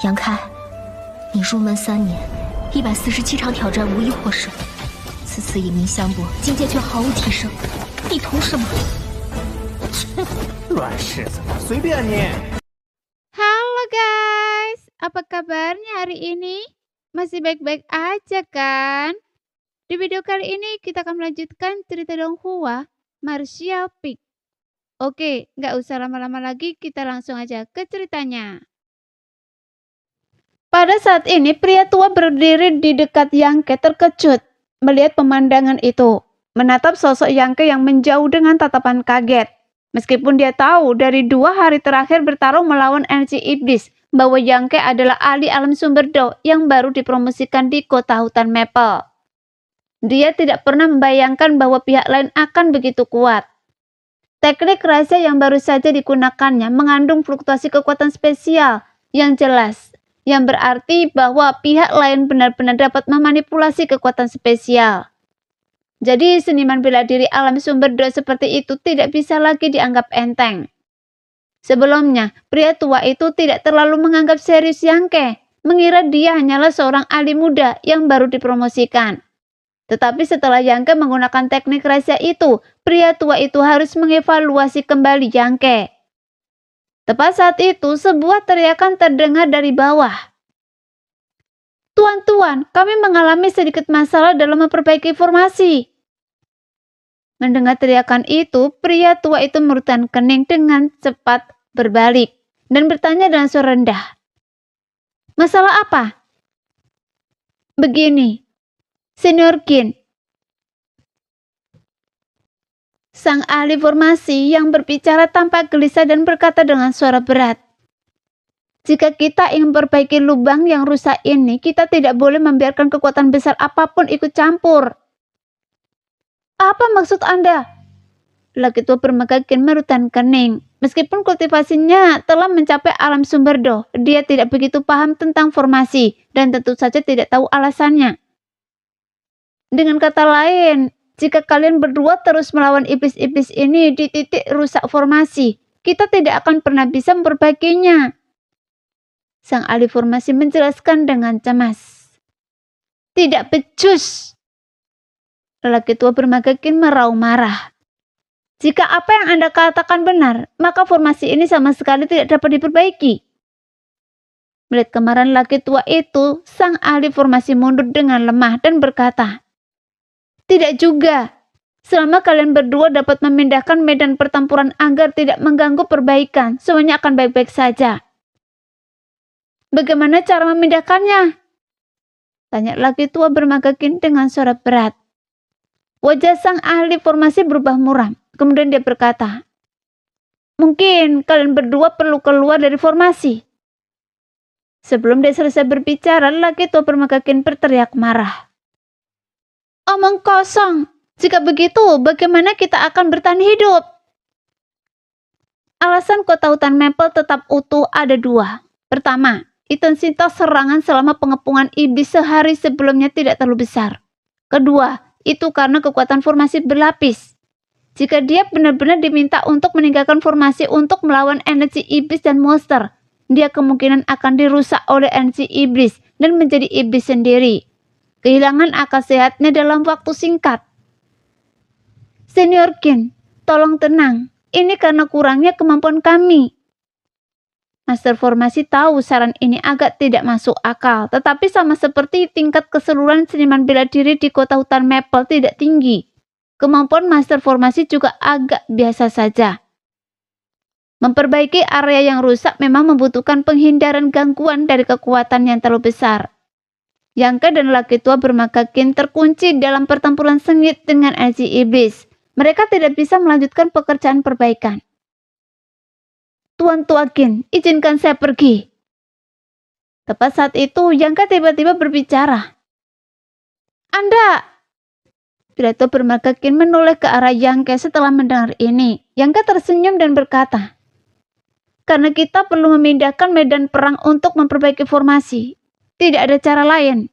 杨开，你入门3年，147场挑战无一获胜，此次以名相搏，境界却毫无提升，你图什么？乱柿子，随便你。Halo guys, apa kabarnya hari ini? Masih baik-baik aja kan? Di video kali ini kita akan melanjutkan cerita Donghua Martial Peak. Oke, nggak usah lama-lama lagi, kita langsung aja ke ceritanya. Pada saat ini, pria tua berdiri di dekat Yangke terkejut melihat pemandangan itu. Menatap sosok Yangke yang menjauh dengan tatapan kaget. Meskipun dia tahu dari 2 hari terakhir bertarung melawan energi iblis, bahwa Yangke adalah ahli alam sumber Do yang baru dipromosikan di kota hutan Maple. Dia tidak pernah membayangkan bahwa pihak lain akan begitu kuat. Teknik rahasia yang baru saja digunakannya mengandung fluktuasi kekuatan spesial yang jelas, yang berarti bahwa pihak lain benar-benar dapat memanipulasi kekuatan spesial. Jadi seniman bela diri alam sumber Do seperti itu tidak bisa lagi dianggap enteng. Sebelumnya, pria tua itu tidak terlalu menganggap serius Yangke, mengira dia hanyalah seorang ahli muda yang baru dipromosikan. Tetapi setelah Yangke menggunakan teknik rahasia itu, pria tua itu harus mengevaluasi kembali Yangke. Tepat saat itu, sebuah teriakan terdengar dari bawah. Tuan-tuan, kami mengalami sedikit masalah dalam memperbaiki formasi. Mendengar teriakan itu, pria tua itu merutkan kening dengan cepat berbalik dan bertanya dengan suara rendah. Masalah apa? Begini, Senior Qin, sang ahli formasi yang berbicara tanpa gelisah dan berkata dengan suara berat. Jika kita ingin memperbaiki lubang yang rusak ini, kita tidak boleh membiarkan kekuatan besar apapun ikut campur. Apa maksud Anda? Laki tua bermata Qin merutkan kening. Meskipun kultivasinya telah mencapai alam sumber Do, dia tidak begitu paham tentang formasi dan tentu saja tidak tahu alasannya. Dengan kata lain, jika kalian berdua terus melawan iblis-iblis ini di titik rusak formasi, kita tidak akan pernah bisa memperbaikinya. Sang ahli formasi menjelaskan dengan cemas. Tidak becus. Lelaki tua bermata Qin meraung marah. Jika apa yang Anda katakan benar, maka formasi ini sama sekali tidak dapat diperbaiki. Melihat kemarahan lelaki tua itu, sang ahli formasi mundur dengan lemah dan berkata, tidak juga. Selama kalian berdua dapat memindahkan medan pertempuran agar tidak mengganggu perbaikan, semuanya akan baik-baik saja. Bagaimana cara memindahkannya? Tanya laki tua bermata Qin dengan suara berat. Wajah sang ahli formasi berubah muram. Kemudian dia berkata, mungkin kalian berdua perlu keluar dari formasi. Sebelum dia selesai berbicara, laki tua bermata Qin berteriak marah. Omong kosong. Jika begitu, bagaimana kita akan bertahan hidup? Alasan kota hutan Maple tetap utuh ada 2. Pertama, intensitas serangan selama pengepungan iblis sehari sebelumnya tidak terlalu besar. Kedua, itu karena kekuatan formasi berlapis. Jika dia benar-benar diminta untuk meninggalkan formasi untuk melawan energi iblis dan monster, dia kemungkinan akan dirusak oleh energi iblis dan menjadi iblis sendiri. Kehilangan akal sehatnya dalam waktu singkat. Senior Qin, tolong tenang. Ini karena kurangnya kemampuan kami. Master formasi tahu saran ini agak tidak masuk akal, tetapi sama seperti tingkat keseluruhan seniman bela diri di kota hutan Maple tidak tinggi. Kemampuan master formasi juga agak biasa saja. Memperbaiki area yang rusak memang membutuhkan penghindaran gangguan dari kekuatan yang terlalu besar. Yangke dan laki tua bermata Qin terkunci dalam pertempuran sengit dengan energi iblis. Mereka tidak bisa melanjutkan pekerjaan perbaikan. Tuan tua Qin, izinkan saya pergi. Tepat saat itu, Yangke tiba-tiba berbicara. Anda! Pria tua bermata Qin menoleh ke arah Yangke setelah mendengar ini. Yangke tersenyum dan berkata, karena kita perlu memindahkan medan perang untuk memperbaiki formasi. Tidak ada cara lain.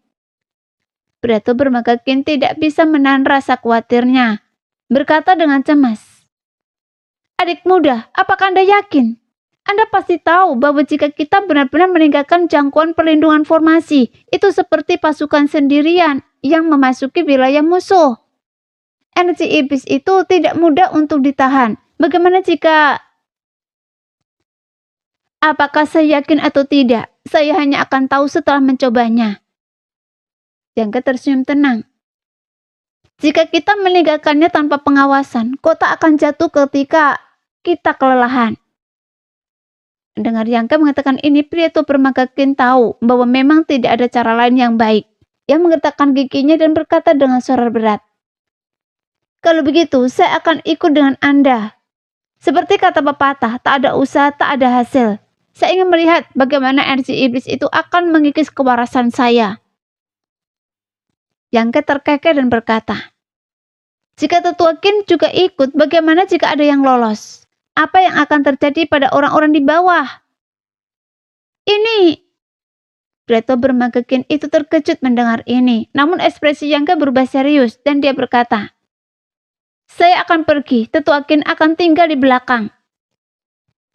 Pria tua bermata Qin tidak bisa menahan rasa khawatirnya. Berkata dengan cemas. Adik muda, apakah Anda yakin? Anda pasti tahu bahwa jika kita benar-benar meninggalkan jangkauan perlindungan formasi, itu seperti pasukan sendirian yang memasuki wilayah musuh. Energi iblis itu tidak mudah untuk ditahan. Bagaimana jika... Apakah saya yakin atau tidak? Saya hanya akan tahu setelah mencobanya. Jangka tersenyum tenang. Jika kita meninggalkannya tanpa pengawasan, kota akan jatuh ketika kita kelelahan. Mendengar Yangke mengatakan ini, pria tua bermata kin tahu bahwa memang tidak ada cara lain yang baik. Ia menggertakkan giginya dan berkata dengan suara berat, "Kalau begitu, saya akan ikut dengan Anda. Seperti kata pepatah, tak ada usaha, tak ada hasil. Saya ingin melihat bagaimana energi iblis itu akan mengikis kewarasan saya." Yangke terkekeh dan berkata, "Jika tetua Qin juga ikut, bagaimana jika ada yang lolos? Apa yang akan terjadi pada orang-orang di bawah?" Ini, Preto bermata Qin itu terkejut mendengar ini. Namun ekspresi Yangke berubah serius dan dia berkata, "Saya akan pergi, tetua Qin akan tinggal di belakang."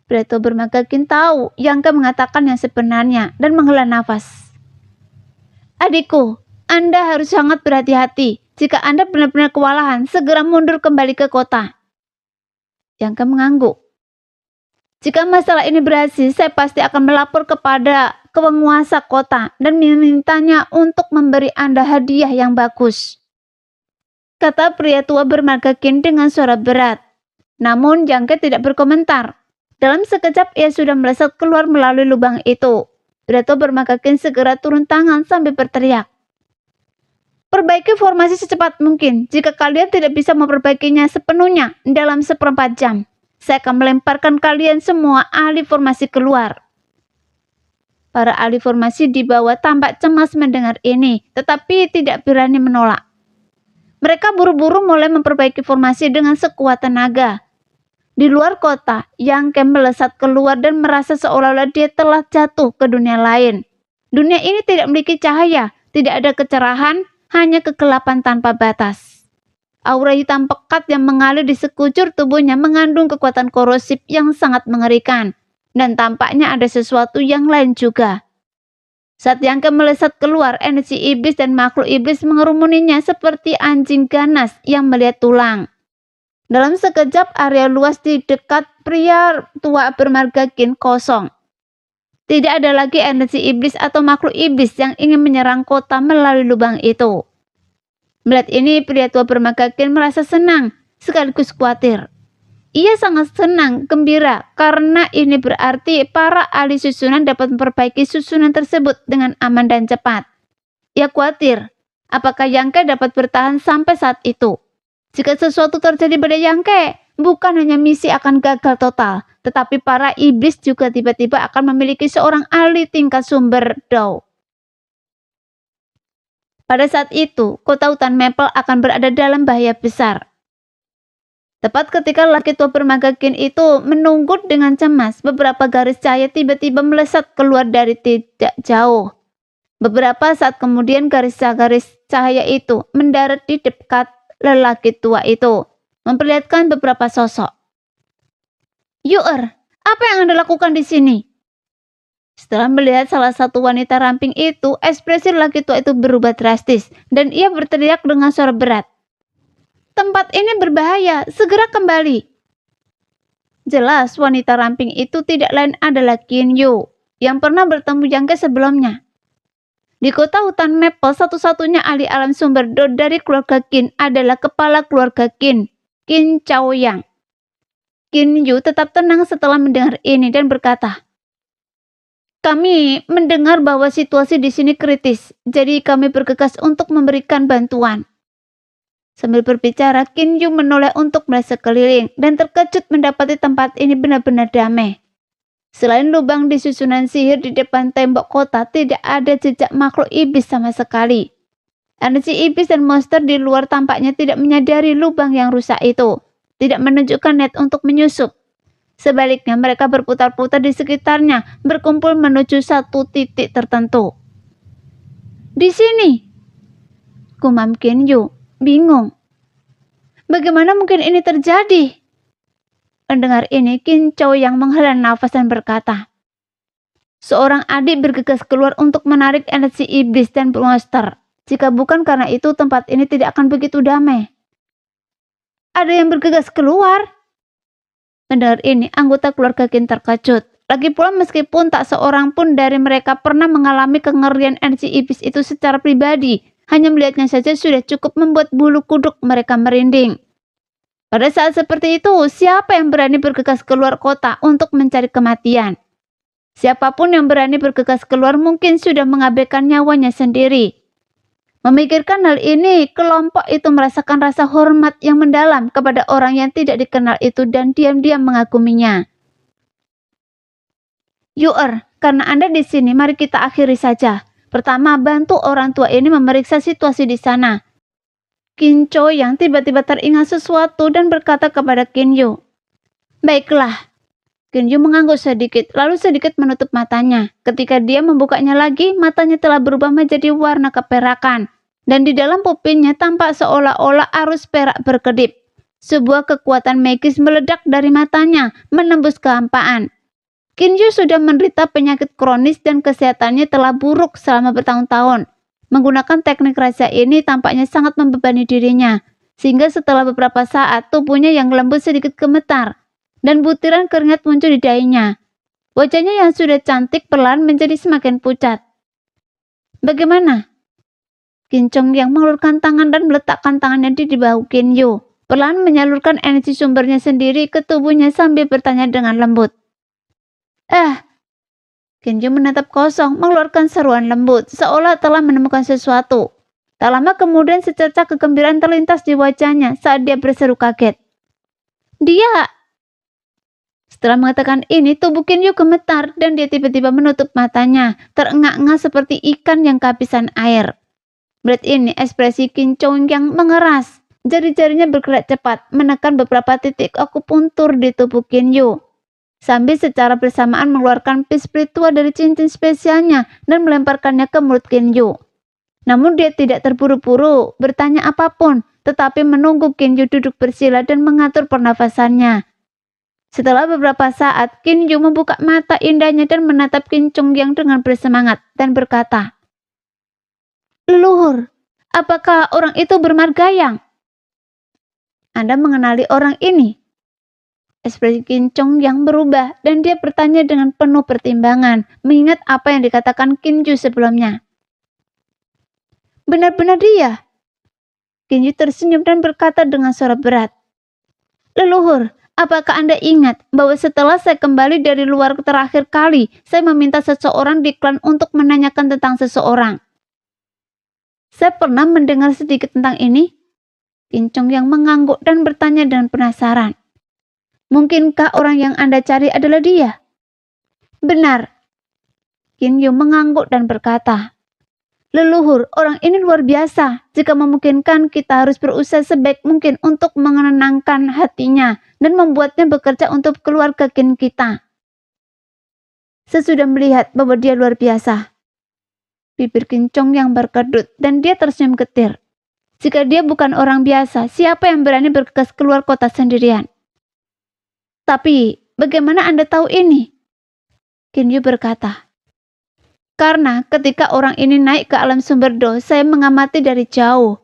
Preto bermata Qin tahu Yangke mengatakan yang sebenarnya dan menghela nafas. "Adikku, Anda harus sangat berhati-hati. Jika Anda benar-benar kewalahan, segera mundur kembali ke kota." Yangke mengangguk. "Jika masalah ini berhasil, saya pasti akan melapor kepada penguasa kota dan memintanya untuk memberi Anda hadiah yang bagus," kata pria tua bermata Qin dengan suara berat. Namun Yangke tidak berkomentar. Dalam sekejap ia sudah melesat keluar melalui lubang itu. Pria tua bermata Qin segera turun tangan sambil berteriak, "Perbaiki formasi secepat mungkin. Jika kalian tidak bisa memperbaikinya sepenuhnya dalam 1/4 jam, saya akan melemparkan kalian semua ahli formasi keluar." Para ahli formasi di bawah tampak cemas mendengar ini, tetapi tidak berani menolak. Mereka buru-buru mulai memperbaiki formasi dengan sekuat tenaga. Di luar kota, Yangke melesat keluar dan merasa seolah-olah dia telah jatuh ke dunia lain. Dunia ini tidak memiliki cahaya, tidak ada kecerahan, hanya kegelapan tanpa batas. Aura hitam pekat yang mengalir di sekujur tubuhnya mengandung kekuatan korosif yang sangat mengerikan. Dan tampaknya ada sesuatu yang lain juga. Saat Yangke melesat keluar, energi iblis dan makhluk iblis mengerumuninya seperti anjing ganas yang melihat tulang. Dalam sekejap, area luas di dekat pria tua bermarga Qin kosong. Tidak ada lagi energi iblis atau makhluk iblis yang ingin menyerang kota melalui lubang itu. Melihat ini, pria tua bermarga Qin merasa senang, sekaligus khawatir. Ia sangat senang, gembira, karena ini berarti para ahli susunan dapat memperbaiki susunan tersebut dengan aman dan cepat. Ia khawatir, apakah Yangke dapat bertahan sampai saat itu. Jika sesuatu terjadi pada Yangke, bukan hanya misi akan gagal total, tetapi para iblis juga tiba-tiba akan memiliki seorang ahli tingkat sumber Dao. Pada saat itu, kota hutan Maple akan berada dalam bahaya besar. Tepat ketika laki tua bermata Qin itu menunggu dengan cemas, beberapa garis cahaya tiba-tiba melesat keluar dari tidak jauh. Beberapa saat kemudian garis-garis cahaya itu mendarat di dekat lelaki tua itu, memperlihatkan beberapa sosok. "Yu'er, apa yang Anda lakukan di sini?" Setelah melihat salah satu wanita ramping itu, ekspresi lelaki tua itu berubah drastis, dan ia berteriak dengan suara berat, "Tempat ini berbahaya, segera kembali." Jelas wanita ramping itu tidak lain adalah Qin Yu, yang pernah bertemu Yangke sebelumnya. Di kota hutan Maple, satu-satunya ahli alam sumber Do dari keluarga Qin adalah kepala keluarga Qin, Qin Chaoyang. Qin Yu tetap tenang setelah mendengar ini dan berkata, "Kami mendengar bahwa situasi di sini kritis, jadi kami bergegas untuk memberikan bantuan." Sambil berbicara, Qin Yu menoleh untuk melihat sekeliling dan terkejut mendapati tempat ini benar-benar damai. Selain lubang di susunan sihir di depan tembok kota, tidak ada jejak makhluk iblis sama sekali. Energi iblis dan monster di luar tampaknya tidak menyadari lubang yang rusak itu, tidak menunjukkan niat untuk menyusup. Sebaliknya, mereka berputar-putar di sekitarnya, berkumpul menuju satu titik tertentu. "Di sini," gumam Qin Yu, bingung. Bagaimana mungkin ini terjadi? Mendengar ini, Qin Chou yang menghela nafas dan berkata, seorang adik bergegas keluar untuk menarik energi iblis dan monster. Jika bukan karena itu, tempat ini tidak akan begitu damai. Ada yang bergegas keluar? Mendengar ini, anggota keluarga Qin terkejut. Lagi pula meskipun tak seorang pun dari mereka pernah mengalami kengerian energi iblis itu secara pribadi, hanya melihatnya saja sudah cukup membuat bulu kuduk mereka merinding. Pada saat seperti itu, siapa yang berani bergegas keluar kota untuk mencari kematian? Siapapun yang berani bergegas keluar mungkin sudah mengabaikan nyawanya sendiri. Memikirkan hal ini, kelompok itu merasakan rasa hormat yang mendalam kepada orang yang tidak dikenal itu dan diam-diam mengaguminya. Yu'er, karena Anda di sini, mari kita akhiri saja. Pertama, bantu orang tua ini memeriksa situasi di sana. Qin Chou yang tiba-tiba teringat sesuatu dan berkata kepada Qin Yu, baiklah. Qin Yu mengangguk sedikit, lalu sedikit menutup matanya. Ketika dia membukanya lagi, matanya telah berubah menjadi warna keperakan. Dan di dalam pupilnya tampak seolah-olah arus perak berkedip. Sebuah kekuatan magis meledak dari matanya, menembus kehampaan. Qin Yu sudah menderita penyakit kronis dan kesehatannya telah buruk selama bertahun-tahun. Menggunakan teknik rahasia ini tampaknya sangat membebani dirinya, sehingga setelah beberapa saat tubuhnya yang lembut sedikit gemetar, dan butiran keringat muncul di dahinya. Wajahnya yang sudah cantik perlahan menjadi semakin pucat. Bagaimana? Qin Chou yang mengulurkan tangan dan meletakkan tangannya di bahu Qin Yu, perlahan menyalurkan energi sumbernya sendiri ke tubuhnya sambil bertanya dengan lembut. Qin Yu menatap kosong, mengeluarkan seruan lembut, seolah telah menemukan sesuatu. Tak lama kemudian secercah kegembiraan terlintas di wajahnya saat dia berseru kaget. Dia! Setelah mengatakan ini, tubuh Qin Yu gemetar dan dia tiba-tiba menutup matanya, terengah-engah seperti ikan yang kehabisan air. Melihat ini, ekspresi Qin Chou yang mengeras. Jari-jarinya bergerak cepat, menekan beberapa titik akupuntur di tubuh Qin Yu. Sambil secara bersamaan mengeluarkan pil spiritual dari cincin spesialnya dan melemparkannya ke mulut Qin Yu. Namun dia tidak terburu-buru bertanya apapun, tetapi menunggu Qin Yu duduk bersila dan mengatur pernafasannya. Setelah beberapa saat, Qin Yu membuka mata indahnya dan menatap Qin Chou yang dengan bersemangat dan berkata, leluhur, apakah orang itu bermargayang? Anda mengenali orang ini? Ekspresi Qin Chou yang berubah dan dia bertanya dengan penuh pertimbangan, mengingat apa yang dikatakan Qin Yu sebelumnya. Benar-benar dia? Qin Yu tersenyum dan berkata dengan suara berat. Leluhur, apakah Anda ingat bahwa setelah saya kembali dari luar terakhir kali, saya meminta seseorang di klan untuk menanyakan tentang seseorang? Saya pernah mendengar sedikit tentang ini. Qin Chou yang mengangguk dan bertanya dengan penasaran. Mungkinkah orang yang Anda cari adalah dia? Benar. Qin Yu mengangguk dan berkata, leluhur, orang ini luar biasa. Jika memungkinkan, kita harus berusaha sebaik mungkin untuk menenangkan hatinya dan membuatnya bekerja untuk keluarga Qin kita. Saya sudah melihat bahwa dia luar biasa. Bibir Qin Chou yang berkedut dan dia tersenyum getir. Jika dia bukan orang biasa, siapa yang berani bergegas keluar kota sendirian? Tapi, bagaimana Anda tahu ini? Qin Yu berkata, karena ketika orang ini naik ke alam sumber Do, saya mengamati dari jauh.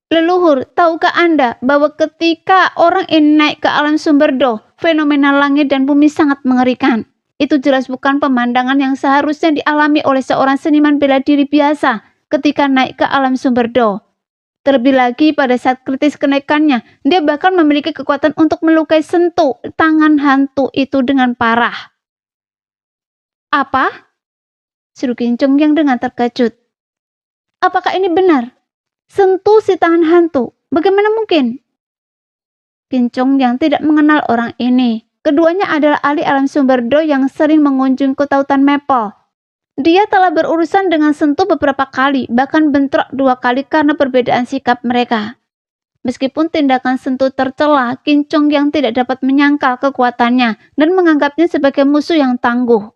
Leluhur, tahukah Anda bahwa ketika orang ini naik ke alam sumber Do, fenomena langit dan bumi sangat mengerikan. Itu jelas bukan pemandangan yang seharusnya dialami oleh seorang seniman bela diri biasa ketika naik ke alam sumber Do. Terlebih lagi pada saat kritis kenaikannya, dia bahkan memiliki kekuatan untuk melukai sentuh tangan hantu itu dengan parah. Apa? Seru Qin Chou yang dengan terkejut. Apakah ini benar? Sentuh si tangan hantu, bagaimana mungkin? Qin Chou yang tidak mengenal orang ini. Keduanya adalah ahli alam sumber Do yang sering mengunjungi kota hutan Maple. Dia telah berurusan dengan sentuh beberapa kali, bahkan bentrok 2 kali karena perbedaan sikap mereka. Meskipun tindakan sentuh tercela, Qin Chou yang tidak dapat menyangkal kekuatannya dan menganggapnya sebagai musuh yang tangguh.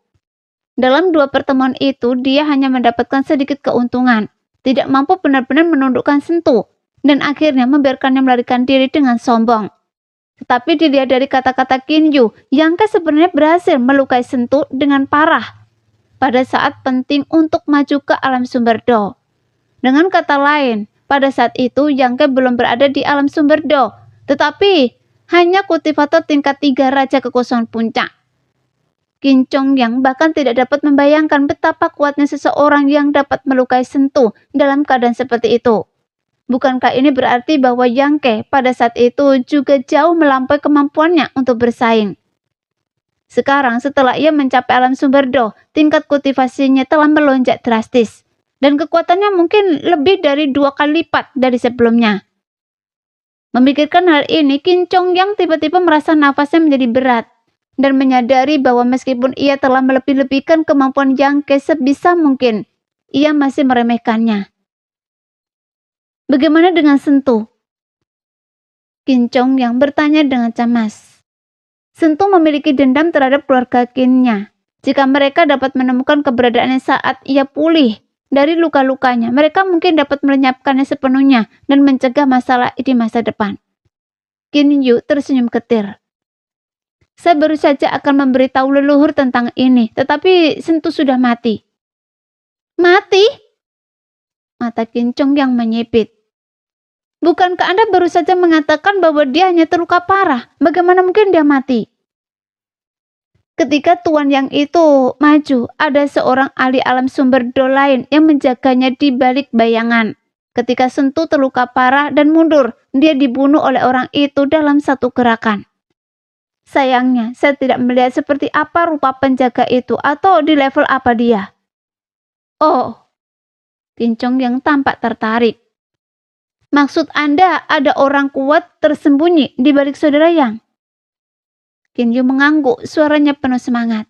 Dalam 2 pertemuan itu, dia hanya mendapatkan sedikit keuntungan, tidak mampu benar-benar menundukkan sentuh, dan akhirnya membiarkannya melarikan diri dengan sombong. Tetapi dilihat dari kata-kata Kinyu, Yangke sebenarnya berhasil melukai Sentu dengan parah pada saat penting untuk maju ke alam sumber Do. Dengan kata lain, pada saat itu Yangke belum berada di alam sumber Do, tetapi hanya kultivator tingkat 3 Raja Kekosongan Puncak. Qin Chongyang bahkan tidak dapat membayangkan betapa kuatnya seseorang yang dapat melukai Sentu dalam keadaan seperti itu. Bukankah ini berarti bahwa Yangke pada saat itu juga jauh melampaui kemampuannya untuk bersaing? Sekarang setelah ia mencapai alam sumber Do, tingkat kultivasinya telah melonjak drastis. Dan kekuatannya mungkin lebih dari 2 kali lipat dari sebelumnya. Memikirkan hal ini, Qin Chongyang tiba-tiba merasa nafasnya menjadi berat. Dan menyadari bahwa meskipun ia telah melebih-lebihkan kemampuan Yangke sebisa mungkin, ia masih meremehkannya. Bagaimana dengan Sentu? Qin Chongyang bertanya dengan cemas. Sentu memiliki dendam terhadap keluarga Qinnya. Jika mereka dapat menemukan keberadaannya saat ia pulih dari luka-lukanya, mereka mungkin dapat melenyapkannya sepenuhnya dan mencegah masalah di masa depan. Qin Yu tersenyum ketir. Saya baru saja akan memberitahu leluhur tentang ini, tetapi Sentu sudah mati. Mati? Mata Qin Chongyang menyipit. Bukankah Anda baru saja mengatakan bahwa dia hanya terluka parah? Bagaimana mungkin dia mati? Ketika tuan yang itu maju, ada seorang ahli alam sumber Do lain yang menjaganya di balik bayangan. Ketika Sentu terluka parah dan mundur, dia dibunuh oleh orang itu dalam satu gerakan. Sayangnya, saya tidak melihat seperti apa rupa penjaga itu atau di level apa dia. Oh, Qin Chongyang tampak tertarik. Maksud Anda ada orang kuat tersembunyi di balik saudara Yang? Qin Yu mengangguk, suaranya penuh semangat.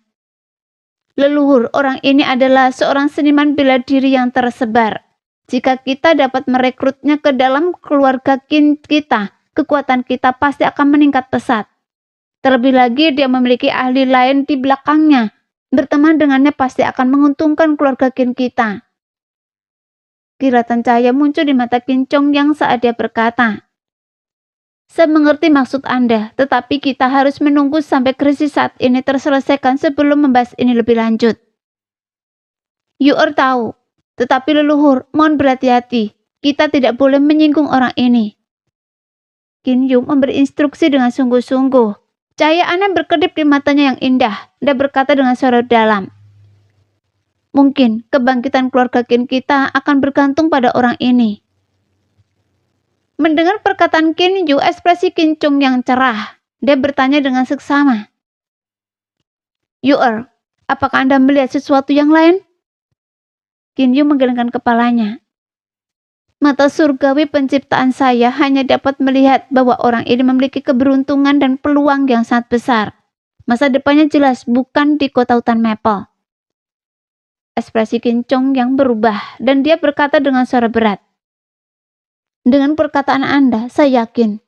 Leluhur, orang ini adalah seorang seniman bela diri yang tersebar. Jika kita dapat merekrutnya ke dalam keluarga Qin kita, kekuatan kita pasti akan meningkat pesat. Terlebih lagi dia memiliki ahli lain di belakangnya. Berteman dengannya pasti akan menguntungkan keluarga Qin kita. Kilatan cahaya muncul di mata Qin Chongyang saat dia berkata, saya mengerti maksud Anda, tetapi kita harus menunggu sampai krisis saat ini terselesaikan sebelum membahas ini lebih lanjut. Yu'er tahu, tetapi leluhur, mohon berhati-hati. Kita tidak boleh menyinggung orang ini. Qin Yu memberi instruksi dengan sungguh-sungguh. Cahaya aneh berkedip di matanya yang indah. Dia berkata dengan suara dalam. Mungkin kebangkitan keluarga Qin kita akan bergantung pada orang ini. Mendengar perkataan Qin Yu, ekspresi Qin Chongyang cerah. Dia bertanya dengan seksama. Yu'er, apakah Anda melihat sesuatu yang lain? Qin Yu menggelengkan kepalanya. Mata surgawi penciptaan saya hanya dapat melihat bahwa orang ini memiliki keberuntungan dan peluang yang sangat besar. Masa depannya jelas bukan di kota hutan Maple. Ekspresi Qin Chongyang berubah dan dia berkata dengan suara berat. Dengan perkataan Anda, saya yakin.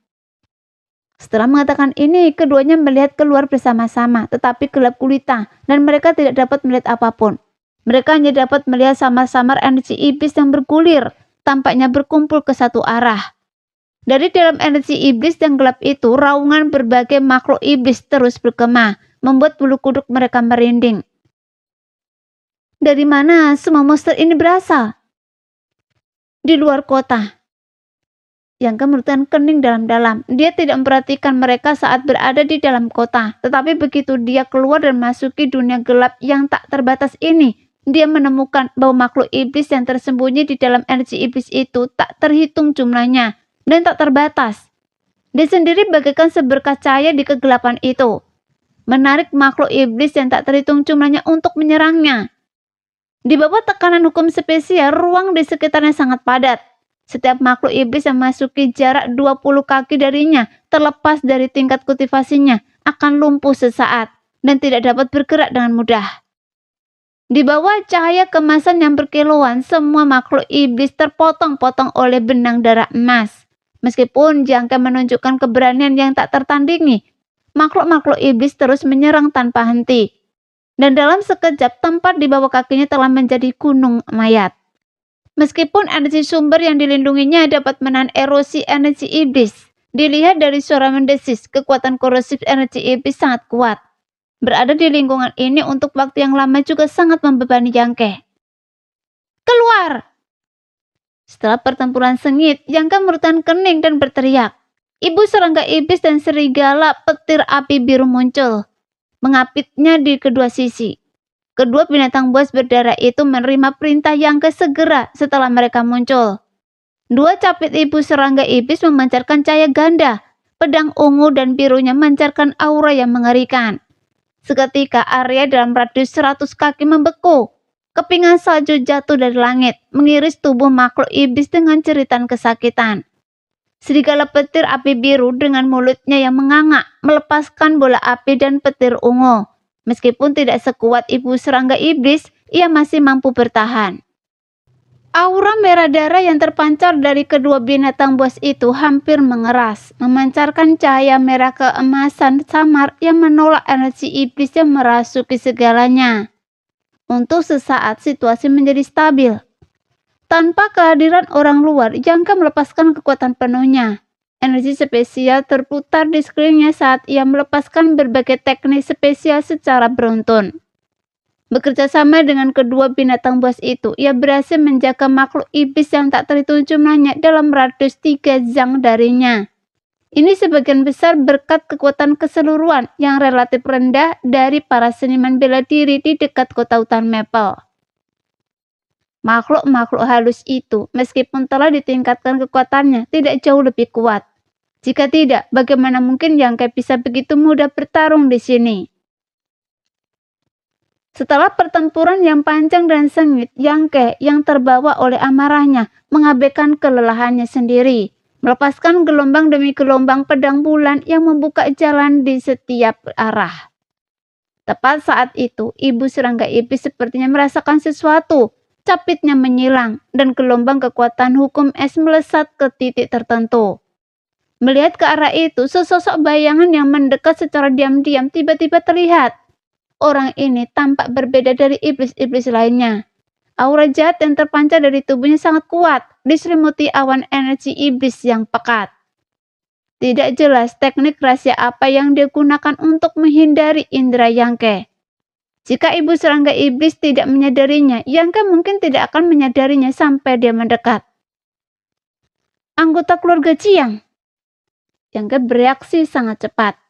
Setelah mengatakan ini, keduanya melihat keluar bersama-sama, tetapi gelap gulita dan mereka tidak dapat melihat apapun. Mereka hanya dapat melihat samar-samar energi iblis yang bergulir, tampaknya berkumpul ke satu arah. Dari dalam energi iblis yang gelap itu, raungan berbagai makhluk iblis terus bergema, membuat bulu kuduk mereka merinding. Dari mana semua monster ini berasal? Di luar kota. Yang kemudian kening dalam-dalam. Dia tidak memperhatikan mereka saat berada di dalam kota. Tetapi begitu dia keluar dan masuki dunia gelap yang tak terbatas ini, dia menemukan bahwa makhluk iblis yang tersembunyi di dalam energi iblis itu tak terhitung jumlahnya dan tak terbatas. Dia sendiri bagaikan seberkas cahaya di kegelapan itu, menarik makhluk iblis yang tak terhitung jumlahnya untuk menyerangnya. Di bawah tekanan hukum spesial, ruang di sekitarnya sangat padat. Setiap makhluk iblis yang memasuki jarak 20 kaki darinya, terlepas dari tingkat kultivasinya, akan lumpuh sesaat dan tidak dapat bergerak dengan mudah. Di bawah cahaya kemasan yang berkilauan, semua makhluk iblis terpotong-potong oleh benang darah emas. Meskipun jangka menunjukkan keberanian yang tak tertandingi, makhluk-makhluk iblis terus menyerang tanpa henti. Dan dalam sekejap, tempat di bawah kakinya telah menjadi gunung mayat. Meskipun energi sumber yang dilindunginya dapat menahan erosi energi iblis, Dilihat dari suara mendesis, kekuatan korosif energi iblis sangat kuat. Berada di lingkungan ini untuk waktu yang lama juga sangat membebani Yangke. Keluar! Setelah pertempuran sengit, Yangke merutan kening dan berteriak. Ibu serangga iblis dan serigala petir api biru muncul, mengapitnya di kedua sisi. Kedua binatang buas berdarah itu menerima perintah Yangke segera setelah mereka muncul. Dua capit ibu serangga iblis memancarkan cahaya ganda. Pedang ungu dan birunya memancarkan aura yang mengerikan. Seketika area dalam radius 100 kaki membeku. Kepingan salju jatuh dari langit, mengiris tubuh makhluk iblis dengan jeritan kesakitan. Serigala petir api biru dengan mulutnya yang menganga, melepaskan bola api dan petir ungu. Meskipun tidak sekuat ibu serangga iblis, ia masih mampu bertahan. Aura merah darah yang terpancar dari kedua binatang buas itu hampir mengeras, memancarkan cahaya merah keemasan samar yang menolak energi iblis yang merasuki segalanya. Untuk sesaat situasi menjadi stabil. Tanpa kehadiran orang luar, Yangke melepaskan kekuatan penuhnya. Energi spesial terputar di sekelilingnya saat ia melepaskan berbagai teknik spesial secara beruntun. Bekerja sama dengan kedua binatang buas itu, ia berhasil menjaga makhluk iblis yang tak terhitung jumlahnya dalam radius 3 zang darinya. Ini sebagian besar berkat kekuatan keseluruhan yang relatif rendah dari para seniman bela diri di dekat kota hutan Maple. Makhluk-makhluk halus itu, meskipun telah ditingkatkan kekuatannya, tidak jauh lebih kuat. Jika tidak, bagaimana mungkin Yangke bisa begitu mudah bertarung di sini? Setelah pertempuran yang panjang dan sengit, Yangke yang terbawa oleh amarahnya mengabaikan kelelahannya sendiri, melepaskan gelombang demi gelombang pedang bulan yang membuka jalan di setiap arah. Tepat saat itu, ibu serangga iblis sepertinya merasakan sesuatu. Capitnya menyilang dan gelombang kekuatan hukum es melesat ke titik tertentu. Melihat ke arah itu, sesosok bayangan yang mendekat secara diam-diam tiba-tiba terlihat. Orang ini tampak berbeda dari iblis-iblis lainnya. Aura jahat yang terpancar dari tubuhnya sangat kuat, diselimuti awan energi iblis yang pekat. Tidak jelas teknik rahasia apa yang dia gunakan untuk menghindari indera Yangke. Jika ibu serangga iblis tidak menyadarinya, Yangke mungkin tidak akan menyadarinya sampai dia mendekat. Anggota keluarga Jiang. Yangke bereaksi sangat cepat.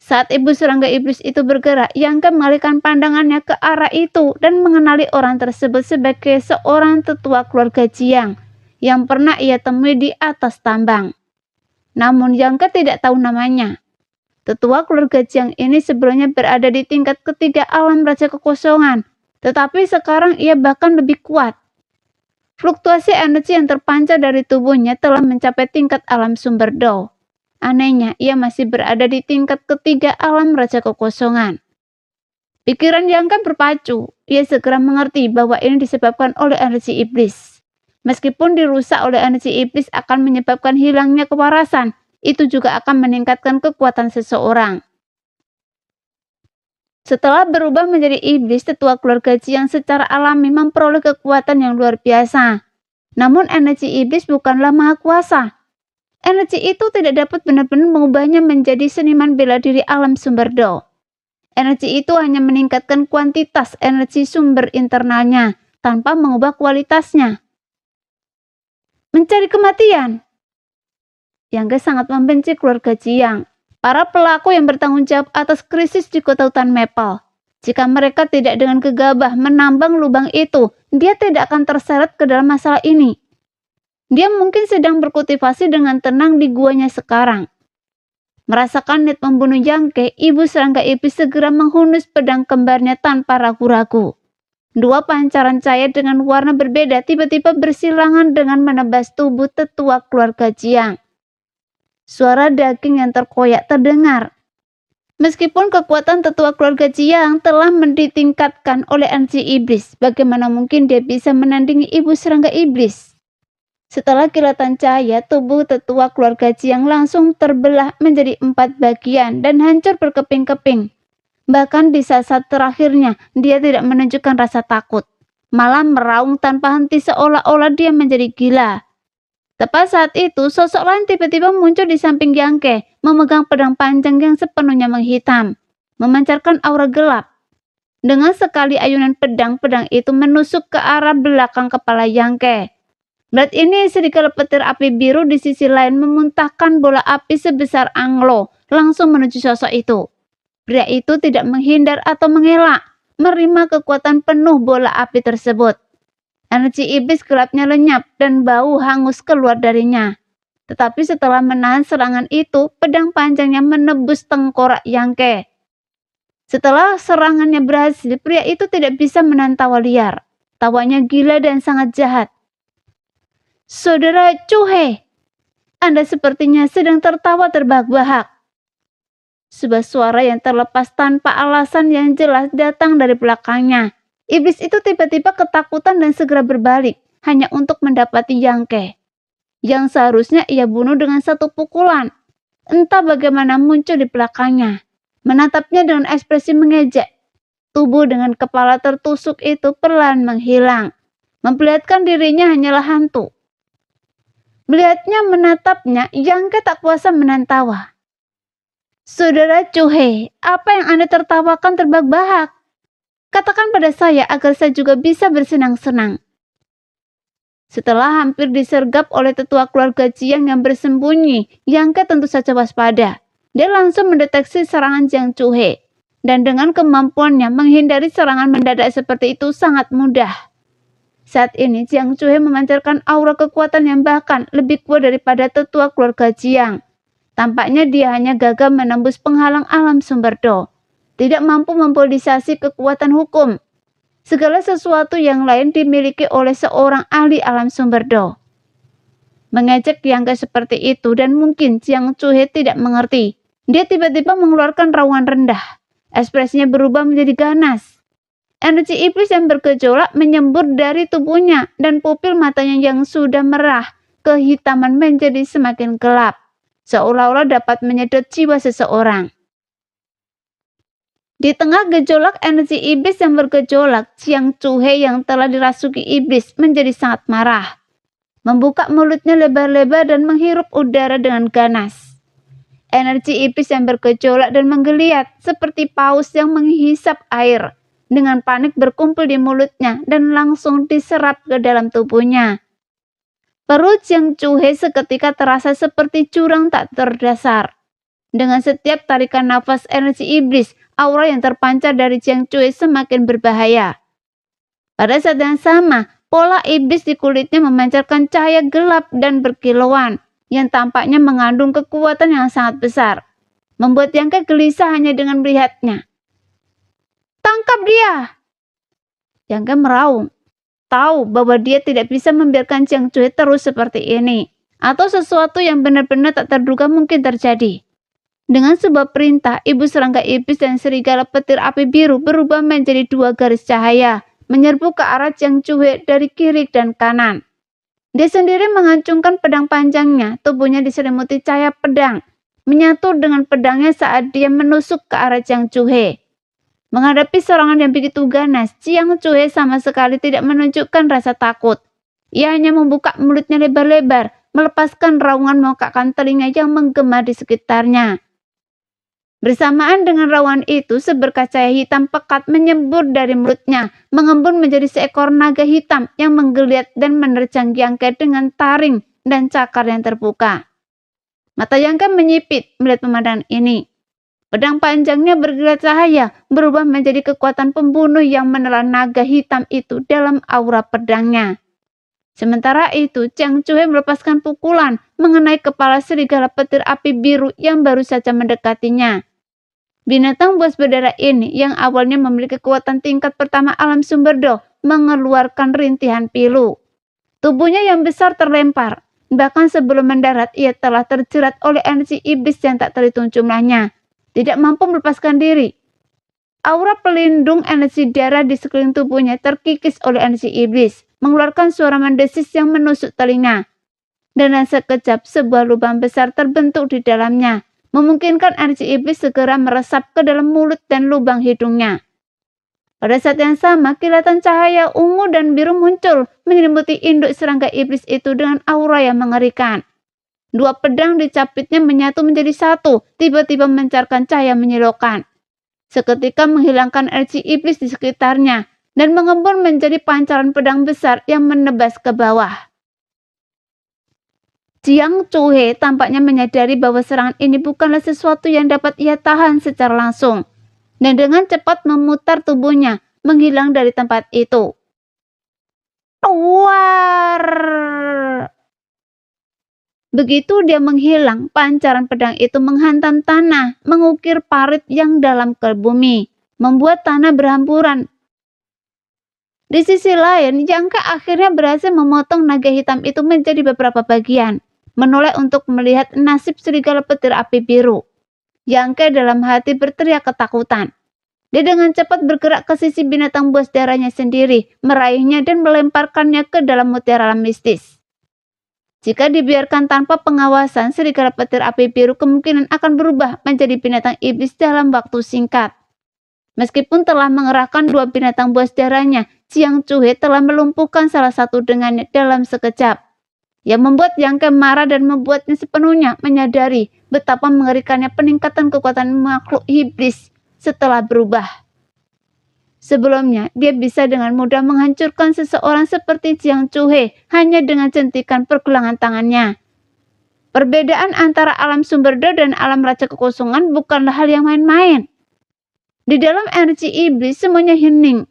Saat ibu serangga iblis itu bergerak, Yangke mengalihkan pandangannya ke arah itu dan mengenali orang tersebut sebagai seorang tetua keluarga Jiang yang pernah ia temui di atas tambang. Namun Yangke tidak tahu namanya. Tetua keluarga Jiang ini sebelumnya berada di tingkat ketiga alam raja kekosongan, tetapi sekarang ia bahkan lebih kuat. Fluktuasi energi yang terpancar dari tubuhnya telah mencapai tingkat alam sumber Dao. Anehnya, ia masih berada di tingkat ketiga alam raja kekosongan. Pikiran Yangke berpacu. Ia segera mengerti bahwa ini disebabkan oleh energi iblis. Meskipun dirusak oleh energi iblis akan menyebabkan hilangnya kewarasan, itu juga akan meningkatkan kekuatan seseorang. Setelah berubah menjadi iblis, tetua keluarga Jiang secara alami memperoleh kekuatan yang luar biasa. Namun energi iblis bukanlah maha kuasa. Energi itu tidak dapat benar-benar mengubahnya menjadi seniman bela diri alam sumber Dao. Energi itu hanya meningkatkan kuantitas energi sumber internalnya tanpa mengubah kualitasnya. Mencari kematian. Yangke sangat membenci keluarga Jiang, para pelaku yang bertanggung jawab atas krisis di kota hutan Maple. Jika mereka tidak dengan gegabah menambang lubang itu, dia tidak akan terseret ke dalam masalah ini. Dia mungkin sedang berkultivasi dengan tenang di guanya sekarang. Merasakan niat membunuh Yangke, ibu serangga iblis segera menghunus pedang kembarnya tanpa ragu-ragu. Dua pancaran cahaya dengan warna berbeda tiba-tiba bersilangan dengan menebas tubuh tetua keluarga Jiang. Suara daging yang terkoyak terdengar. Meskipun kekuatan tetua keluarga Jiang telah ditingkatkan oleh energi iblis, bagaimana mungkin dia bisa menandingi ibu serangga iblis? Setelah kilatan cahaya, tubuh tetua keluarga Jiang langsung terbelah menjadi 4 bagian dan hancur berkeping-keping. Bahkan di saat terakhirnya, dia tidak menunjukkan rasa takut, malah meraung tanpa henti seolah-olah dia menjadi gila. Tepat saat itu, sosok lain tiba-tiba muncul di samping Yangke, memegang pedang panjang yang sepenuhnya menghitam, memancarkan aura gelap. Dengan sekali ayunan pedang itu menusuk ke arah belakang kepala Yangke. Berat ini serigala petir api biru di sisi lain memuntahkan bola api sebesar anglo langsung menuju sosok itu. Pria itu tidak menghindar atau mengelak, menerima kekuatan penuh bola api tersebut. Energi iblis gelapnya lenyap dan bau hangus keluar darinya. Tetapi setelah menahan serangan itu, pedang panjangnya menebus tengkorak Yangke. Setelah serangannya berhasil, pria itu tidak bisa menahan tawa liar. Tawanya gila dan sangat jahat. "Saudara Cuhe, Anda sepertinya sedang tertawa terbahak-bahak." Sebuah suara yang terlepas tanpa alasan yang jelas datang dari belakangnya. Iblis itu tiba-tiba ketakutan dan segera berbalik, hanya untuk mendapati Yangke, yang seharusnya ia bunuh dengan satu pukulan. Entah bagaimana muncul di belakangnya, menatapnya dengan ekspresi mengejek. Tubuh dengan kepala tertusuk itu perlahan menghilang, memperlihatkan dirinya hanyalah hantu. Melihatnya menatapnya, Yangke tak kuasa menahan tawa. "Saudara Cuhe, apa yang Anda tertawakan terbahak-bahak? Katakan pada saya agar saya juga bisa bersenang-senang." Setelah hampir disergap oleh tetua keluarga Jiang yang bersembunyi, Yangke tentu saja waspada. Dia langsung mendeteksi serangan Jiang Cuhe, dan dengan kemampuannya menghindari serangan mendadak seperti itu sangat mudah. Saat ini Jiang Cuhe memancarkan aura kekuatan yang bahkan lebih kuat daripada tetua keluarga Jiang. Tampaknya dia hanya gagal menembus penghalang alam sumber Do, tidak mampu mempolitisasi kekuatan hukum. Segala sesuatu yang lain dimiliki oleh seorang ahli alam sumber Do. Mengejek Yangke seperti itu dan mungkin Jiang Cuhe tidak mengerti. Dia tiba-tiba mengeluarkan raungan rendah. Ekspresinya berubah menjadi ganas. Energi iblis yang bergejolak menyembur dari tubuhnya dan pupil matanya yang sudah merah kehitaman menjadi semakin gelap, seolah-olah dapat menyedot jiwa seseorang. Di tengah gejolak energi iblis yang bergejolak, Jiang Cuhe yang telah dirasuki iblis menjadi sangat marah. Membuka mulutnya lebar-lebar dan menghirup udara dengan ganas. Energi iblis yang bergejolak dan menggeliat seperti paus yang menghisap air. Dengan panik berkumpul di mulutnya dan langsung diserap ke dalam tubuhnya. Perut Jiang Cuhe seketika terasa seperti jurang tak terdasar. Dengan setiap tarikan nafas energi iblis, aura yang terpancar dari Jiang Cuhe semakin berbahaya. Pada saat yang sama, pola iblis di kulitnya memancarkan cahaya gelap dan berkilauan yang tampaknya mengandung kekuatan yang sangat besar, membuat Yangke gelisah hanya dengan melihatnya. "Tangkap dia!" Yangke meraung, tahu bahwa dia tidak bisa membiarkan Jiang Cuhe terus seperti ini, atau sesuatu yang benar-benar tak terduga mungkin terjadi. Dengan sebuah perintah, ibu serangga iblis dan serigala petir api biru berubah menjadi dua garis cahaya, menyerbu ke arah Jiang Cuhe dari kiri dan kanan. Dia sendiri mengancungkan pedang panjangnya, tubuhnya diselimuti cahaya pedang, menyatu dengan pedangnya saat dia menusuk ke arah Jiang Cuhe. Menghadapi serangan yang begitu ganas, Jiang Cuhe sama sekali tidak menunjukkan rasa takut. Ia hanya membuka mulutnya lebar-lebar, melepaskan raungan mengokakkan telinga yang menggema di sekitarnya. Bersamaan dengan raungan itu, seberkas cahaya hitam pekat menyembur dari mulutnya, mengembun menjadi seekor naga hitam yang menggeliat dan menerjang Yangke dengan taring dan cakar yang terbuka. Mata Yangke menyipit melihat pemandangan ini. Pedang panjangnya berkilat cahaya, berubah menjadi kekuatan pembunuh yang menelan naga hitam itu dalam aura pedangnya. Sementara itu, Jiang Cuhe melepaskan pukulan mengenai kepala serigala petir api biru yang baru saja mendekatinya. Binatang buas berdarah ini yang awalnya memiliki kekuatan tingkat pertama alam sumber Do mengeluarkan rintihan pilu. Tubuhnya yang besar terlempar. Bahkan sebelum mendarat ia telah terjerat oleh energi iblis yang tak terhitung jumlahnya. Tidak mampu melepaskan diri. Aura pelindung energi darah di sekeliling tubuhnya terkikis oleh energi iblis, mengeluarkan suara mendesis yang menusuk telinga. Dan sekejap sebuah lubang besar terbentuk di dalamnya, memungkinkan energi iblis segera meresap ke dalam mulut dan lubang hidungnya. Pada saat yang sama, kilatan cahaya ungu dan biru muncul menyelimuti induk serangga iblis itu dengan aura yang mengerikan. Dua pedang dicapitnya menyatu menjadi satu, tiba-tiba mencarkan cahaya menyilaukan. Seketika menghilangkan energi iblis di sekitarnya dan mengembun menjadi pancaran pedang besar yang menebas ke bawah. Jiang Chuhe tampaknya menyadari bahwa serangan ini bukanlah sesuatu yang dapat ia tahan secara langsung, dan dengan cepat memutar tubuhnya, menghilang dari tempat itu. War! Begitu dia menghilang, pancaran pedang itu menghantam tanah, mengukir parit yang dalam ke bumi, membuat tanah berhamburan. Di sisi lain, Yang Ke akhirnya berhasil memotong naga hitam itu menjadi beberapa bagian, menoleh untuk melihat nasib serigala petir api biru. Yang Ke dalam hati berteriak ketakutan. Dia dengan cepat bergerak ke sisi binatang buas darahnya sendiri, meraihnya dan melemparkannya ke dalam mutiara mistis. Jika dibiarkan tanpa pengawasan, serigala petir api biru kemungkinan akan berubah menjadi binatang iblis dalam waktu singkat. Meskipun telah mengerahkan dua binatang buas darahnya, Jiang Chuhe telah melumpuhkan salah satu dengannya dalam sekejap. Yang membuat Yang Ke marah dan membuatnya sepenuhnya menyadari betapa mengerikannya peningkatan kekuatan makhluk iblis setelah berubah. Sebelumnya, dia bisa dengan mudah menghancurkan seseorang seperti Jiang Chuhe hanya dengan jentikan pergelangan tangannya. Perbedaan antara alam sumberda dan alam raja kekosongan bukanlah hal yang main-main. Di dalam energi iblis semuanya hening.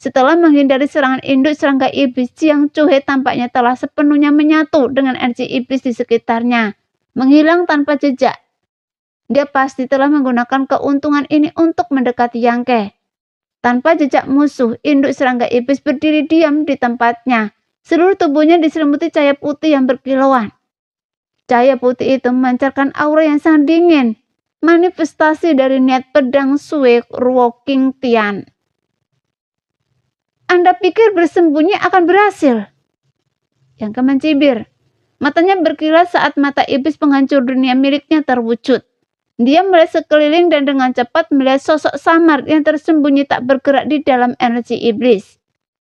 Setelah menghindari serangan induk serangga iblis, Jiang Chuhe tampaknya telah sepenuhnya menyatu dengan energi iblis di sekitarnya, menghilang tanpa jejak. Dia pasti telah menggunakan keuntungan ini untuk mendekati Yang Ke. Tanpa jejak musuh, induk serangga iblis berdiri diam di tempatnya. Seluruh tubuhnya diselimuti cahaya putih yang berkilauan. Cahaya putih itu memancarkan aura yang sangat dingin, manifestasi dari niat pedang Sui Ruo King Tian. Anda pikir bersembunyi akan berhasil? Yang Ke mencibir. Matanya berkilat saat mata iblis penghancur dunia miliknya terwujud. Dia melihat sekeliling dan dengan cepat melihat sosok samar yang tersembunyi tak bergerak di dalam energi iblis.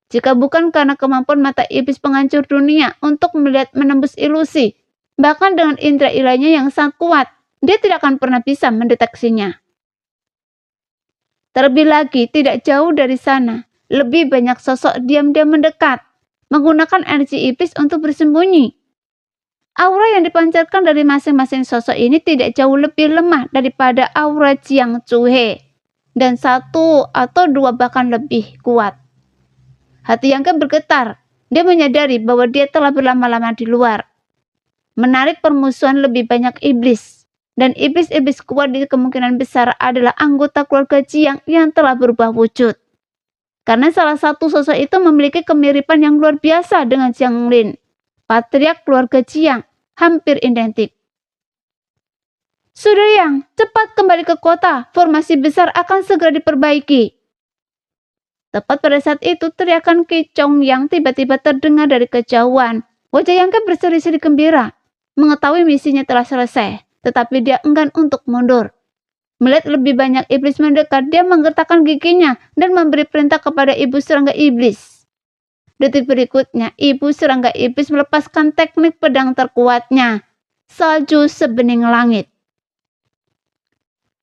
Jika bukan karena kemampuan mata iblis penghancur dunia untuk melihat menembus ilusi, bahkan dengan indera ilahnya yang sangat kuat, dia tidak akan pernah bisa mendeteksinya. Terlebih lagi, tidak jauh dari sana, lebih banyak sosok diam-diam mendekat, menggunakan energi iblis untuk bersembunyi. Aura yang dipancarkan dari masing-masing sosok ini tidak jauh lebih lemah daripada aura Jiang Chuhe, dan satu atau dua bahkan lebih kuat. Hati Yang Ke bergetar, dia menyadari bahwa dia telah berlama-lama di luar. Menarik permusuhan lebih banyak iblis, dan iblis-iblis kuat di kemungkinan besar adalah anggota keluarga Jiang yang telah berubah wujud. Karena salah satu sosok itu memiliki kemiripan yang luar biasa dengan Jiang Lin, patriark keluarga Jiang, hampir identik. Sudah Yang, cepat kembali ke kota, formasi besar akan segera diperbaiki. Tepat pada saat itu, teriakan Qi Chong Yang tiba-tiba terdengar dari kejauhan. Wajah Yang Ke berseri-seri gembira, mengetahui misinya telah selesai, tetapi dia enggan untuk mundur. Melihat lebih banyak iblis mendekat, dia menggertakkan giginya dan memberi perintah kepada ibu serangga iblis. Detik berikutnya, ibu serangga iblis melepaskan teknik pedang terkuatnya, salju sebening langit.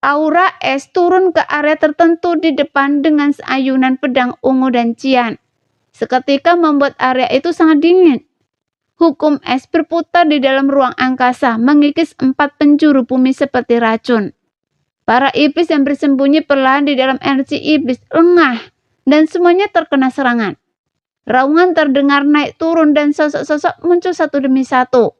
Aura es turun ke area tertentu di depan dengan ayunan pedang ungu dan cian. Seketika membuat area itu sangat dingin. Hukum es berputar di dalam ruang angkasa, mengikis 4 penjuru bumi seperti racun. Para iblis yang bersembunyi perlahan di dalam energi iblis lengah, dan semuanya terkena serangan. Raungan terdengar naik turun dan sosok-sosok muncul satu demi satu.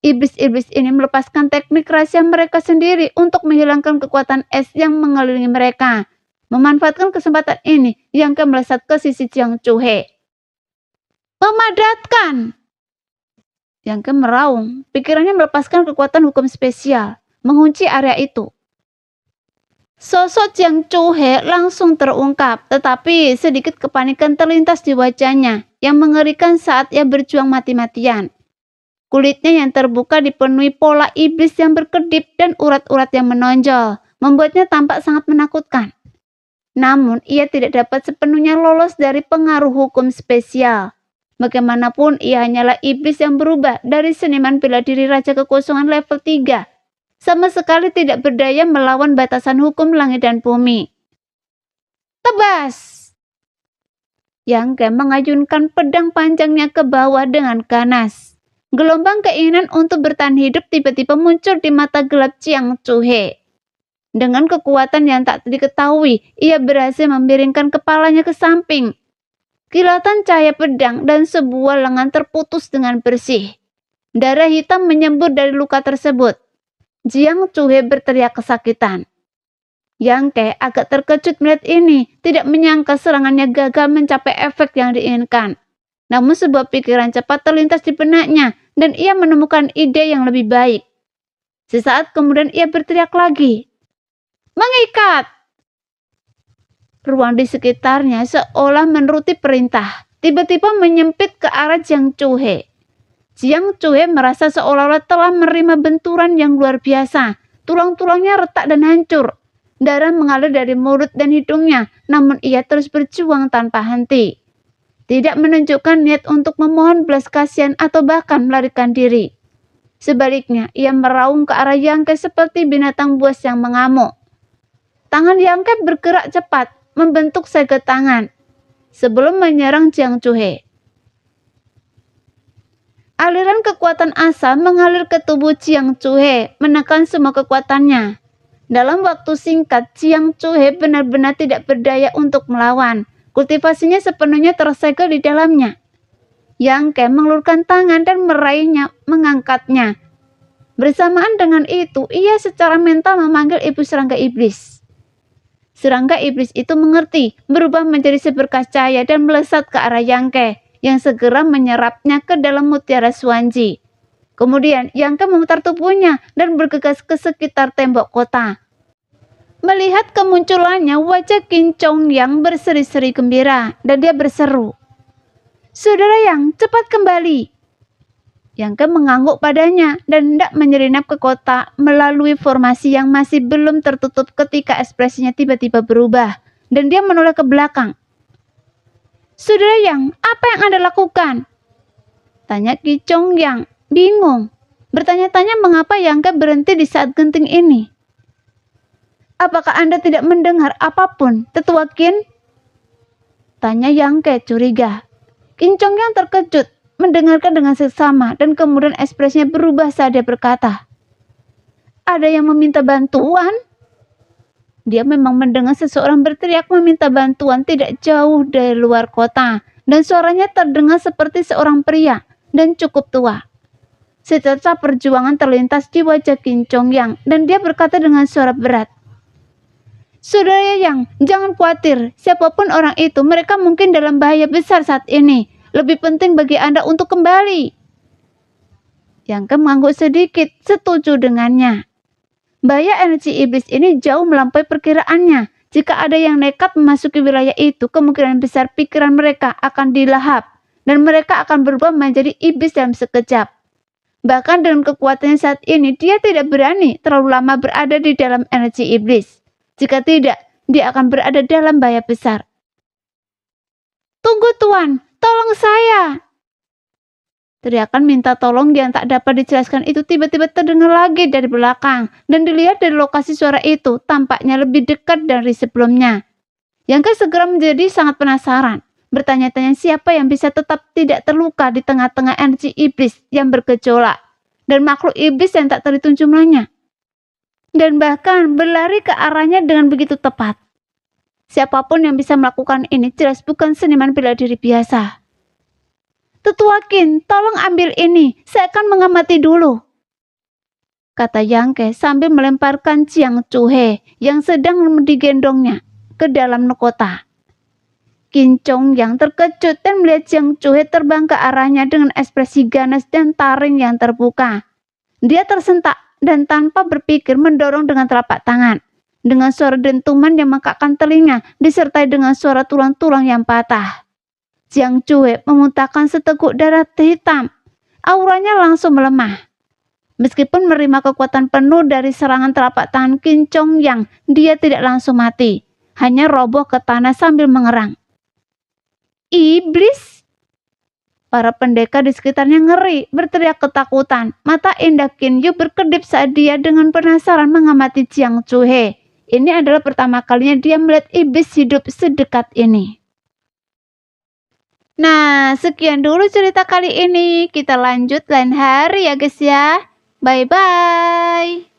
Iblis-iblis ini melepaskan teknik rahasia mereka sendiri untuk menghilangkan kekuatan es yang mengelilingi mereka. Memanfaatkan kesempatan ini, Yang Ke melesat ke sisi Jiang Chuhe. Memadatkan! Yang Ke meraung, pikirannya melepaskan kekuatan hukum spesial, mengunci area itu. Sosok Jiang Chuhe langsung terungkap, tetapi sedikit kepanikan terlintas di wajahnya yang mengerikan saat ia berjuang mati-matian. Kulitnya yang terbuka dipenuhi pola iblis yang berkedip dan urat-urat yang menonjol, membuatnya tampak sangat menakutkan. Namun, ia tidak dapat sepenuhnya lolos dari pengaruh hukum spesial. Bagaimanapun, ia hanyalah iblis yang berubah dari seniman bela diri Raja Kekosongan level 3. Sama sekali tidak berdaya melawan batasan hukum langit dan bumi. Tebas! Yang mengayunkan pedang panjangnya ke bawah dengan ganas. Gelombang keinginan untuk bertahan hidup tiba-tiba muncul di mata gelap Jiang Chuhe. Dengan kekuatan yang tak diketahui, ia berhasil memiringkan kepalanya ke samping. Kilatan cahaya pedang dan sebuah lengan terputus dengan bersih. Darah hitam menyembur dari luka tersebut. Jiang Chuhe berteriak kesakitan. Yang Ke agak terkejut melihat ini, tidak menyangka serangannya gagal mencapai efek yang diinginkan. Namun sebuah pikiran cepat terlintas di benaknya dan ia menemukan ide yang lebih baik. Sesaat kemudian ia berteriak lagi. Mengikat! Ruang di sekitarnya seolah menuruti perintah, tiba-tiba menyempit ke arah Jiang Chuhe. Jiang Chuhe merasa seolah-olah telah menerima benturan yang luar biasa. Tulang-tulangnya retak dan hancur. Darah mengalir dari mulut dan hidungnya, namun ia terus berjuang tanpa henti. Tidak menunjukkan niat untuk memohon belas kasihan atau bahkan melarikan diri. Sebaliknya, ia meraung ke arah Yang Ke seperti binatang buas yang mengamuk. Tangan Yang Ke bergerak cepat, membentuk segel tangan, sebelum menyerang Jiang Chuhe. Aliran kekuatan asa mengalir ke tubuh Jiang Chuhe, menekan semua kekuatannya. Dalam waktu singkat, Jiang Chuhe benar-benar tidak berdaya untuk melawan. Kultivasinya sepenuhnya tersegel di dalamnya. Yang Ke mengulurkan tangan dan meraihnya, mengangkatnya. Bersamaan dengan itu, ia secara mental memanggil ibu serangga iblis. Serangga iblis itu mengerti, berubah menjadi seberkas cahaya dan melesat ke arah Yang Ke, yang segera menyerapnya ke dalam mutiara Xuanji. Kemudian Yang Ke memutar tubuhnya dan bergegas ke sekitar tembok kota. Melihat kemunculannya, wajah Kincong Yang berseri-seri gembira dan dia berseru, "Saudara Yang, cepat kembali!" Yang Ke mengangguk padanya dan hendak menyelinap ke kota melalui formasi yang masih belum tertutup ketika ekspresinya tiba-tiba berubah dan dia menoleh ke belakang. "Saudara Yang, apa yang Anda lakukan?" tanya Ki Chong Yang, bingung. Bertanya-tanya mengapa Yang Ke berhenti di saat genting ini. "Apakah Anda tidak mendengar apapun, Tetua Qin?" tanya Yang Ke curiga. Ki Chong Yang terkejut, mendengarkan dengan seksama dan kemudian ekspresinya berubah saat dia berkata, "Ada yang meminta bantuan?" Dia memang mendengar seseorang berteriak meminta bantuan tidak jauh dari luar kota dan suaranya terdengar seperti seorang pria dan cukup tua. Secerca perjuangan terlintas di wajah Kincong Yang dan dia berkata dengan suara berat, "Saudara Yang, jangan khawatir, siapapun orang itu, mereka mungkin dalam bahaya besar saat ini. Lebih penting bagi Anda untuk kembali." Yang Ke mengangguk sedikit, setuju dengannya. Bahaya energi iblis ini jauh melampaui perkiraannya. Jika ada yang nekat memasuki wilayah itu, kemungkinan besar pikiran mereka akan dilahap dan mereka akan berubah menjadi iblis dalam sekejap. Bahkan dengan kekuatannya saat ini, dia tidak berani terlalu lama berada di dalam energi iblis. Jika tidak, dia akan berada dalam bahaya besar. "Tunggu Tuan, tolong saya!" Teriakan minta tolong yang tak dapat dijelaskan itu tiba-tiba terdengar lagi dari belakang dan dilihat dari lokasi suara itu tampaknya lebih dekat dari sebelumnya. Yang Ke segera menjadi sangat penasaran, bertanya-tanya siapa yang bisa tetap tidak terluka di tengah-tengah energi iblis yang bergejolak dan makhluk iblis yang tak terhitung jumlahnya, dan bahkan berlari ke arahnya dengan begitu tepat. Siapapun yang bisa melakukan ini jelas bukan seniman bela diri biasa. "Tetua Qin, tolong ambil ini, saya akan mengamati dulu," kata Yang Ke sambil melemparkan Jiang Chuhe yang sedang digendongnya ke dalam kota. Kincong Yang terkejut dan melihat Jiang Chuhe terbang ke arahnya dengan ekspresi ganas dan taring yang terbuka. Dia tersentak dan tanpa berpikir mendorong dengan telapak tangan. Dengan suara dentuman yang mengakakkan telinga disertai dengan suara tulang-tulang yang patah. Jiang Chuhe memuntahkan seteguk darah hitam. Auranya langsung melemah. Meskipun menerima kekuatan penuh dari serangan telapak tangan Kincong Yang, dia tidak langsung mati. hanya roboh ke tanah sambil mengerang. Iblis! Para pendekar di sekitarnya ngeri, berteriak ketakutan. Mata indah Qin Yu berkedip saat dia dengan penasaran mengamati Jiang Zuhe. Ini adalah pertama kalinya dia melihat iblis hidup sedekat ini. Nah, sekian dulu cerita kali ini. Kita lanjut lain hari ya guys ya. Bye-bye.